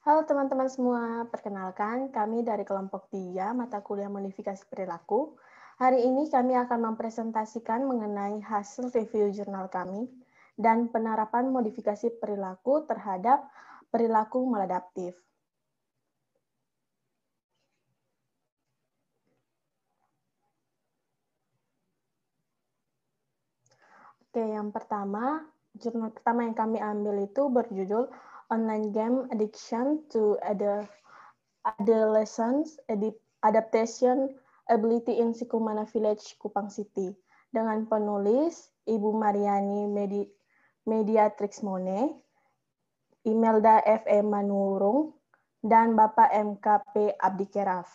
Halo teman-teman semua, perkenalkan kami dari kelompok 3 mata kuliah modifikasi perilaku. Hari ini kami akan mempresentasikan mengenai hasil review jurnal kami dan penerapan modifikasi perilaku terhadap perilaku maladaptif. Oke, yang pertama, jurnal pertama yang kami ambil itu berjudul Online Game Addiction to Adolescents Adaptation Ability in Sikumana Village, Kupang City, dengan penulis Ibu Mariani Mediatrix Mone, Imelda F.E. Manurung, dan Bapak M.K.P. Abdi Keraf.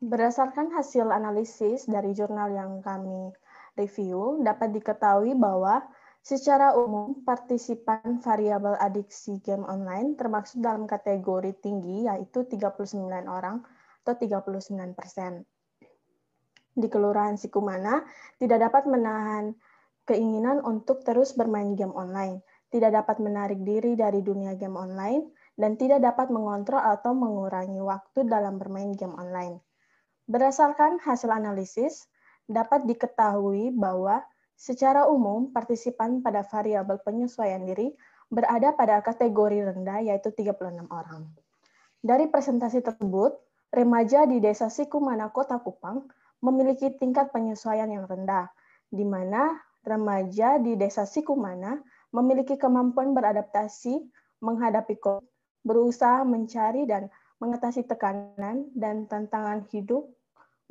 Berdasarkan hasil analisis dari jurnal yang kami review, dapat diketahui bahwa secara umum partisipan variabel adiksi game online termasuk dalam kategori tinggi, yaitu 39 orang atau 39%. Di Kelurahan Sikumana tidak dapat menahan keinginan untuk terus bermain game online, tidak dapat menarik diri dari dunia game online, dan tidak dapat mengontrol atau mengurangi waktu dalam bermain game online. Berdasarkan hasil analisis, dapat diketahui bahwa secara umum partisipan pada variabel penyesuaian diri berada pada kategori rendah, yaitu 36 orang. Dari presentasi tersebut, remaja di Desa Sikumana, Kota Kupang memiliki tingkat penyesuaian yang rendah, di mana remaja di Desa Sikumana memiliki kemampuan beradaptasi menghadapi COVID, berusaha mencari dan mengatasi tekanan dan tantangan hidup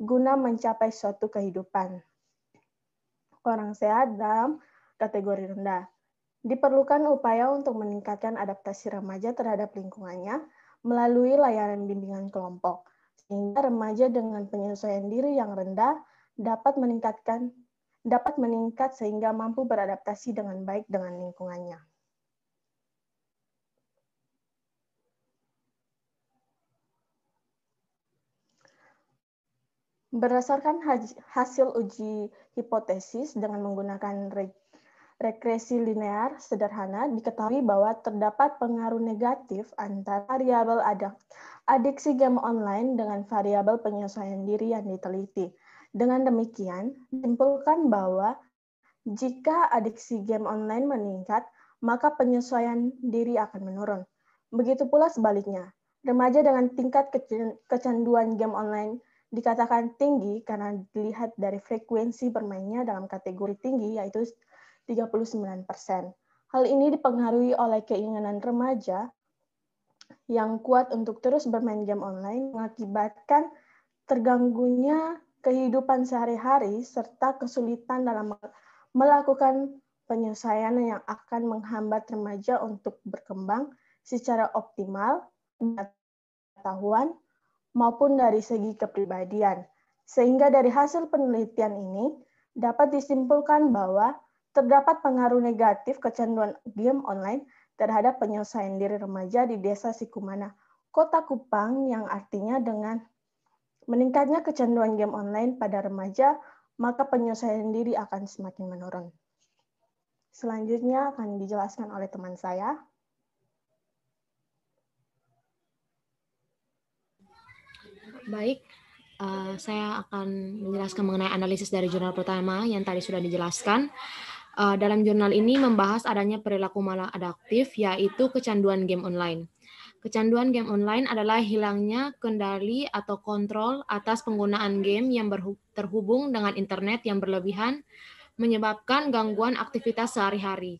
guna mencapai suatu kehidupan. Orang sehat dalam kategori rendah. Diperlukan upaya untuk meningkatkan adaptasi remaja terhadap lingkungannya melalui layanan bimbingan kelompok, sehingga remaja dengan penyesuaian diri yang rendah dapat meningkat sehingga mampu beradaptasi dengan baik dengan lingkungannya. Berdasarkan hasil uji hipotesis dengan menggunakan regresi linear sederhana, diketahui bahwa terdapat pengaruh negatif antara variabel adiksi game online dengan variabel penyesuaian diri yang diteliti. Dengan demikian, disimpulkan bahwa jika adiksi game online meningkat, maka penyesuaian diri akan menurun. Begitu pula sebaliknya, remaja dengan tingkat kecanduan game online dikatakan tinggi karena dilihat dari frekuensi bermainnya dalam kategori tinggi, yaitu 39%. Hal ini dipengaruhi oleh keinginan remaja yang kuat untuk terus bermain game online, mengakibatkan terganggunya kehidupan sehari-hari serta kesulitan dalam melakukan penyesuaian yang akan menghambat remaja untuk berkembang secara optimal, pengetahuan, maupun dari segi kepribadian. Sehingga dari hasil penelitian ini dapat disimpulkan bahwa terdapat pengaruh negatif kecanduan game online terhadap penyelesaian diri remaja di Desa Sikumana, Kota Kupang, yang artinya dengan meningkatnya kecanduan game online pada remaja, maka penyelesaian diri akan semakin menurun. Selanjutnya akan dijelaskan oleh teman saya. Baik, saya akan menjelaskan mengenai analisis dari jurnal pertama yang tadi sudah dijelaskan. Dalam jurnal ini membahas adanya perilaku maladaptif, yaitu kecanduan game online. Kecanduan game online adalah hilangnya kendali atau kontrol atas penggunaan game yang terhubung dengan internet yang berlebihan, menyebabkan gangguan aktivitas sehari-hari.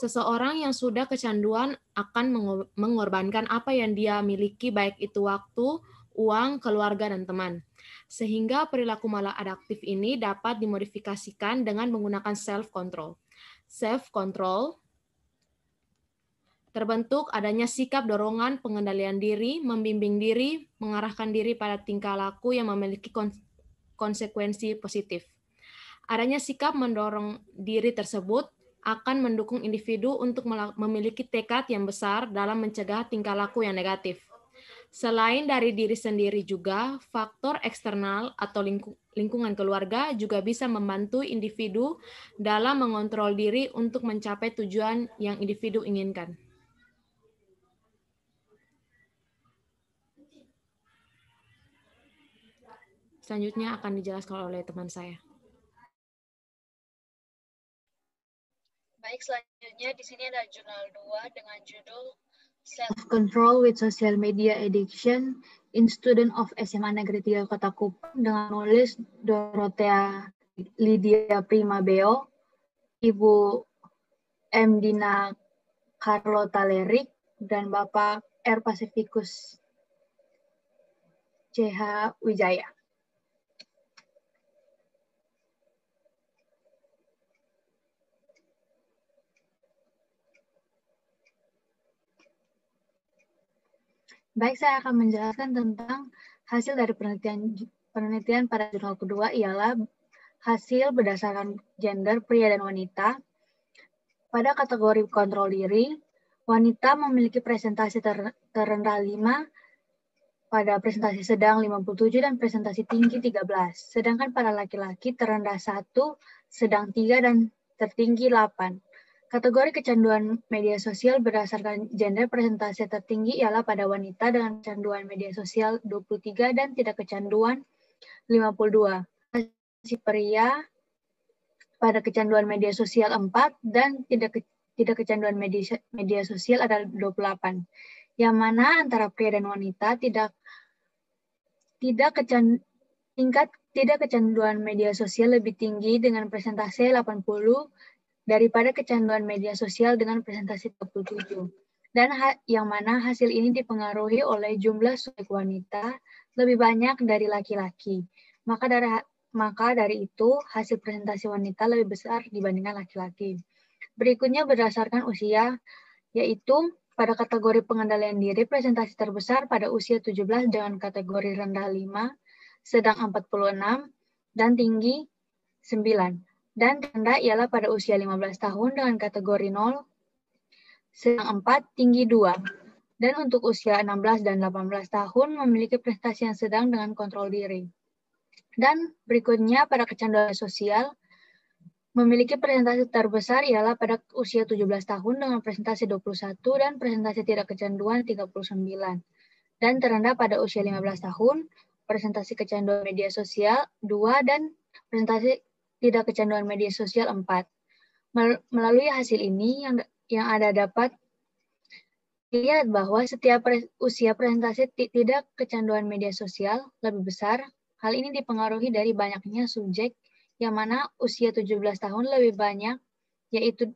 Seseorang yang sudah kecanduan akan mengorbankan apa yang dia miliki, baik itu waktu, uang, keluarga, dan teman. Sehingga perilaku maladaptif ini dapat dimodifikasikan dengan menggunakan self-control. Self-control terbentuk adanya sikap dorongan pengendalian diri, membimbing diri, mengarahkan diri pada tingkah laku yang memiliki konsekuensi positif. Adanya sikap mendorong diri tersebut akan mendukung individu untuk memiliki tekad yang besar dalam mencegah tingkah laku yang negatif. Selain dari diri sendiri juga, faktor eksternal atau lingkungan keluarga juga bisa membantu individu dalam mengontrol diri untuk mencapai tujuan yang individu inginkan. Selanjutnya akan dijelaskan oleh teman saya. Baik, selanjutnya di sini ada jurnal 2 dengan judul Self-Control with Social Media Addiction in Student of SMA Negeri 3 Kota Kupang dengan nulis Dorothea Lydia Primabeo, Ibu M. Dina Carlota Lerik, dan Bapak R. Pacificus CH Wijaya. Baik, saya akan menjelaskan tentang hasil dari penelitian pada jurnal kedua ialah hasil berdasarkan gender pria dan wanita. Pada kategori kontrol diri, wanita memiliki presentasi terendah 5, pada presentasi sedang 57 dan presentasi tinggi 13. Sedangkan pada laki-laki terendah 1, sedang 3 dan tertinggi 8. Kategori kecanduan media sosial berdasarkan gender presentasi tertinggi ialah pada wanita dengan kecanduan media sosial 23 dan tidak kecanduan 52. Si pria pada kecanduan media sosial 4 dan tidak kecanduan media sosial adalah 28. Yang mana antara pria dan wanita tingkat kecanduan media sosial lebih tinggi dengan presentasi 80 daripada kecanduan media sosial dengan presentasi 27. Dan yang mana hasil ini dipengaruhi oleh jumlah subjek wanita lebih banyak dari laki-laki. Maka dari itu, hasil presentasi wanita lebih besar dibandingkan laki-laki. Berikutnya berdasarkan usia, yaitu pada kategori pengendalian diri, presentasi terbesar pada usia 17 dengan kategori rendah 5, sedang 46, dan tinggi 9. Dan terendah ialah pada usia 15 tahun dengan kategori 0, sedang 4, tinggi 2. Dan untuk usia 16 dan 18 tahun memiliki prestasi yang sedang dengan kontrol diri. Dan berikutnya pada kecanduan sosial, memiliki presentasi terbesar ialah pada usia 17 tahun dengan presentasi 21 dan presentasi tidak kecanduan 39. Dan terendah pada usia 15 tahun, presentasi kecanduan media sosial 2 dan presentasi tidak kecanduan media sosial 4. Melalui hasil ini yang ada dapat dilihat bahwa setiap usia presentasi tidak kecanduan media sosial lebih besar. Hal ini dipengaruhi dari banyaknya subjek yang mana usia 17 tahun lebih banyak, yaitu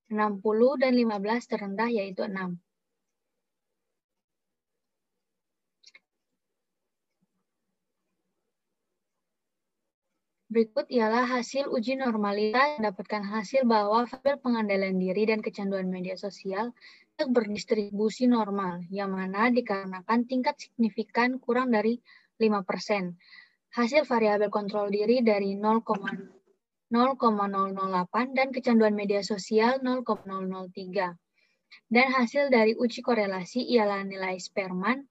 60 dan 15 terendah yaitu 6. Berikut ialah hasil uji normalitas mendapatkan hasil bahwa variabel pengendalian diri dan kecanduan media sosial berdistribusi normal, yang mana dikarenakan tingkat signifikan kurang dari 5%. Hasil variabel kontrol diri dari 0,008 dan kecanduan media sosial 0,003. Dan hasil dari uji korelasi ialah nilai Spearman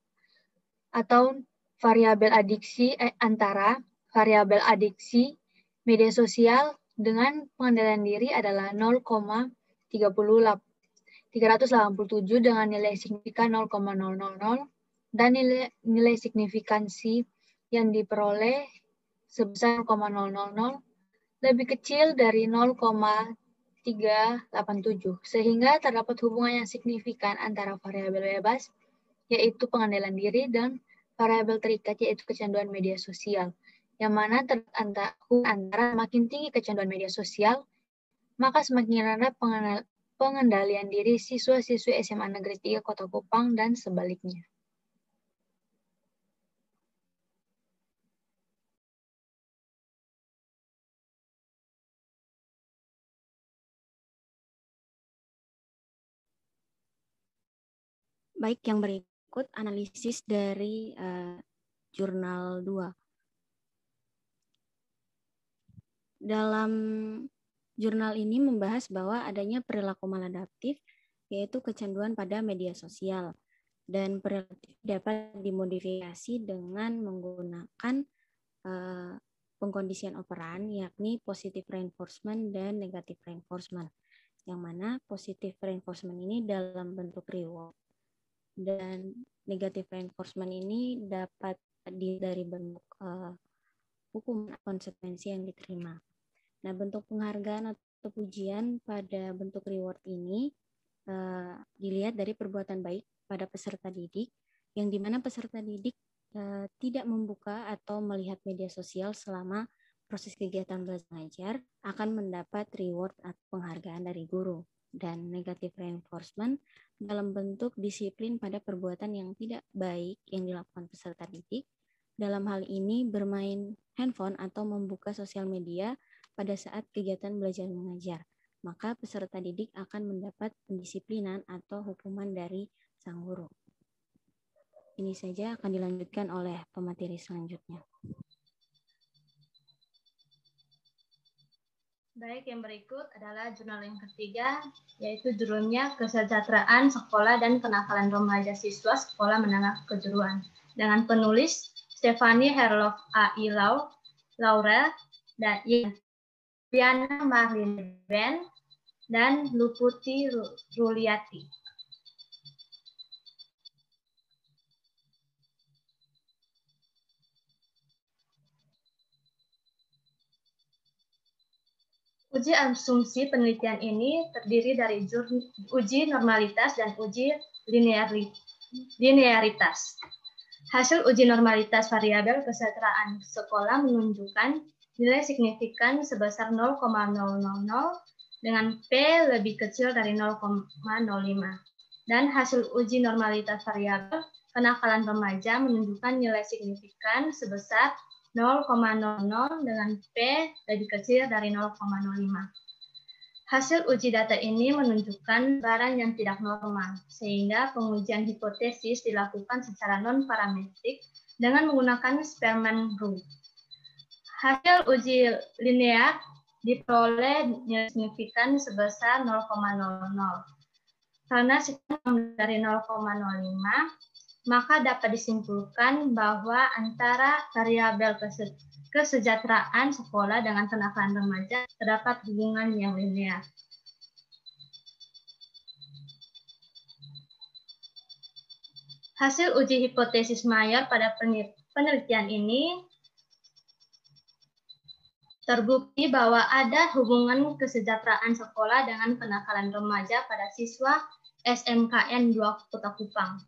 atau variabel adiksi antara variabel adiksi media sosial dengan pengendalian diri adalah 387 dengan nilai signifikan 0,000 dan nilai signifikansi yang diperoleh sebesar 0,000 lebih kecil dari 0,387 sehingga terdapat hubungan yang signifikan antara variabel bebas yaitu pengendalian diri dan variabel terikat yaitu kecanduan media sosial. Yang mana antara makin tinggi kecanduan media sosial, maka semakin rendah pengendalian diri siswa-siswi SMA Negeri 3 Kota Kupang dan sebaliknya. Baik, yang berikut analisis dari jurnal 2. Dalam jurnal ini membahas bahwa adanya perilaku maladaptif, yaitu kecanduan pada media sosial. Dan perilaku dapat dimodifikasi dengan menggunakan pengkondisian operan, yakni positive reinforcement dan negative reinforcement. Yang mana positive reinforcement ini dalam bentuk reward dan negative reinforcement ini dapat dari bentuk hukuman konsekuensi yang diterima. Nah, bentuk penghargaan atau pujian pada bentuk reward ini dilihat dari perbuatan baik pada peserta didik, yang dimana peserta didik tidak membuka atau melihat media sosial selama proses kegiatan belajar mengajar akan mendapat reward atau penghargaan dari guru. Dan negative reinforcement dalam bentuk disiplin pada perbuatan yang tidak baik yang dilakukan peserta didik. Dalam hal ini bermain handphone atau membuka sosial media pada saat kegiatan belajar mengajar. Maka peserta didik akan mendapat pendisiplinan atau hukuman dari sang guru. Ini saja akan dilanjutkan oleh pemateri selanjutnya. Baik, yang berikut adalah jurnal yang ketiga, yaitu judulnya Kesejahteraan Sekolah dan Kenakalan Remaja Siswa Sekolah Menengah Kejuruan. Dengan penulis Stephanie Herlov A.I. Laurel, dan Diana Marlin Ben, dan Luputi Ruliati. Uji asumsi penelitian ini terdiri dari uji normalitas dan uji linearitas. Hasil uji normalitas variabel kesejahteraan sekolah menunjukkan nilai signifikan sebesar 0,000 dengan P lebih kecil dari 0,05. Dan hasil uji normalitas variabel kenakalan remaja menunjukkan nilai signifikan sebesar 0,00 dengan P lebih kecil dari 0,05. Hasil uji data ini menunjukkan barang yang tidak normal, sehingga pengujian hipotesis dilakukan secara non-parametrik dengan menggunakan Spearman Rule. Hasil uji linear diperoleh nilai signifikan sebesar 0,00. Karena signifikan dari 0,05, maka dapat disimpulkan bahwa antara variabel kesejahteraan sekolah dengan kenakalan remaja terdapat hubungan yang linear. Hasil uji hipotesis Mayer pada penelitian ini terbukti bahwa ada hubungan kesejahteraan sekolah dengan kenakalan remaja pada siswa SMKN 2 Kota Kupang.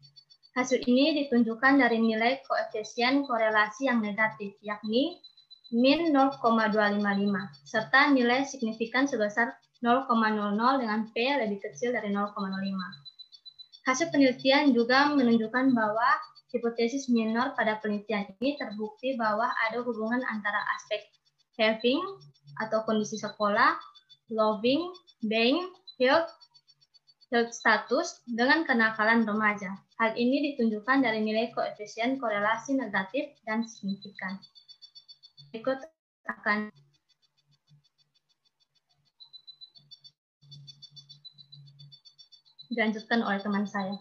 Hasil ini ditunjukkan dari nilai koefisien korelasi yang negatif, yakni min 0,255, serta nilai signifikan sebesar 0,00 dengan P lebih kecil dari 0,05. Hasil penelitian juga menunjukkan bahwa hipotesis minor pada penelitian ini terbukti bahwa ada hubungan antara aspek having atau kondisi sekolah, loving, being, health status dengan kenakalan remaja. Hal ini ditunjukkan dari nilai koefisien korelasi negatif dan signifikan. Berikut akan dilanjutkan oleh teman saya.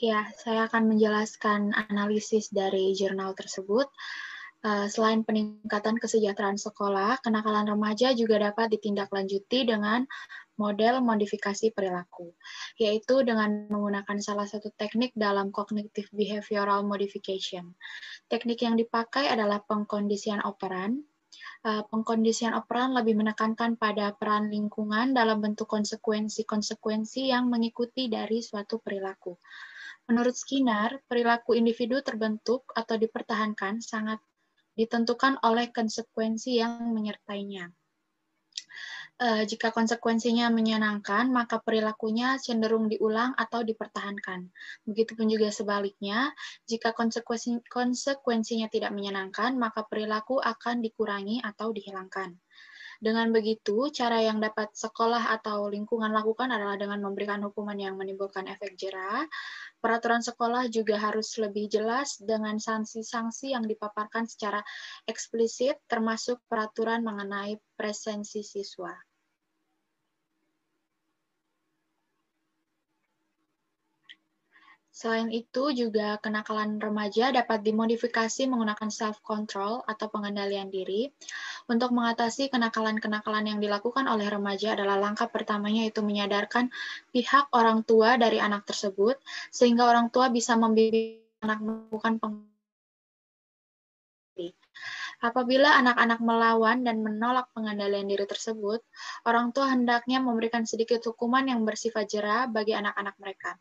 Ya, saya akan menjelaskan analisis dari jurnal tersebut. Selain peningkatan kesejahteraan sekolah, kenakalan remaja juga dapat ditindaklanjuti dengan model modifikasi perilaku, yaitu dengan menggunakan salah satu teknik dalam cognitive behavioral modification. Teknik yang dipakai adalah pengkondisian operan. Pengkondisian operan lebih menekankan pada peran lingkungan dalam bentuk konsekuensi-konsekuensi yang mengikuti dari suatu perilaku. Menurut Skinner, perilaku individu terbentuk atau dipertahankan sangat ditentukan oleh konsekuensi yang menyertainya. Jika konsekuensinya menyenangkan, maka perilakunya cenderung diulang atau dipertahankan. Begitupun juga sebaliknya, jika konsekuensinya tidak menyenangkan, maka perilaku akan dikurangi atau dihilangkan. Dengan begitu, cara yang dapat sekolah atau lingkungan lakukan adalah dengan memberikan hukuman yang menimbulkan efek jera. Peraturan sekolah juga harus lebih jelas dengan sanksi-sanksi yang dipaparkan secara eksplisit, termasuk peraturan mengenai presensi siswa. Selain itu, juga kenakalan remaja dapat dimodifikasi menggunakan self-control atau pengendalian diri. Untuk mengatasi kenakalan-kenakalan yang dilakukan oleh remaja adalah langkah pertamanya yaitu menyadarkan pihak orang tua dari anak tersebut, sehingga orang tua bisa membimbing anak melakukan pengendalian. Apabila anak-anak melawan dan menolak pengendalian diri tersebut, orang tua hendaknya memberikan sedikit hukuman yang bersifat jera bagi anak-anak mereka.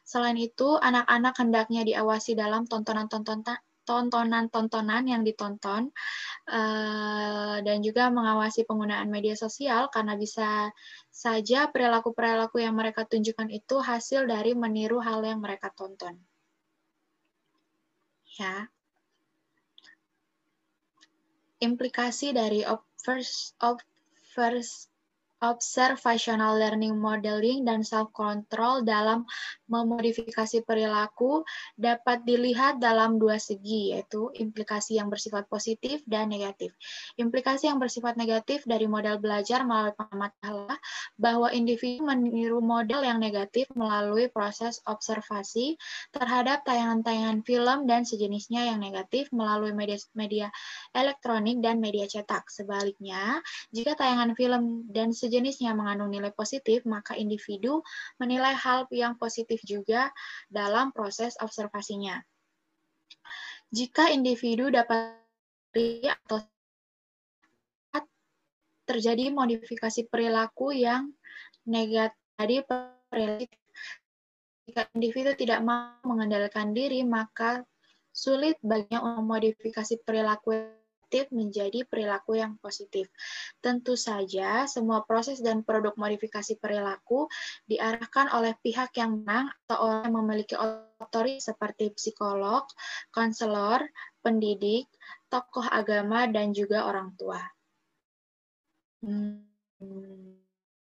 Selain itu, anak-anak hendaknya diawasi dalam tontonan-tontonan yang ditonton, dan juga mengawasi penggunaan media sosial karena bisa saja perilaku-perilaku yang mereka tunjukkan itu hasil dari meniru hal yang mereka tonton. Ya. Implikasi dari observational learning modeling dan self-control dalam memodifikasi perilaku dapat dilihat dalam dua segi, yaitu implikasi yang bersifat positif dan negatif. Implikasi yang bersifat negatif dari model belajar melalui pengamatan adalah bahwa individu meniru model yang negatif melalui proses observasi terhadap tayangan-tayangan film dan sejenisnya yang negatif melalui media elektronik dan media cetak. Sebaliknya, jika tayangan film dan sejenisnya mengandung nilai positif, maka individu menilai hal yang positif juga dalam proses observasinya. Jika individu dapat atau terjadi modifikasi perilaku yang negatif, jika individu tidak mampu mengendalikan diri, maka sulit baginya memodifikasi perilaku menjadi perilaku yang positif. Tentu saja, semua proses dan produk modifikasi perilaku diarahkan oleh pihak yang menang atau orang yang memiliki otoritas seperti psikolog, konselor, pendidik, tokoh agama, dan juga orang tua.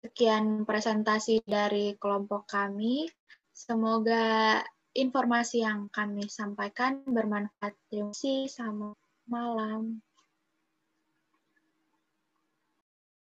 Sekian presentasi dari kelompok kami. Semoga informasi yang kami sampaikan bermanfaat. Terima kasih. Selamat malam.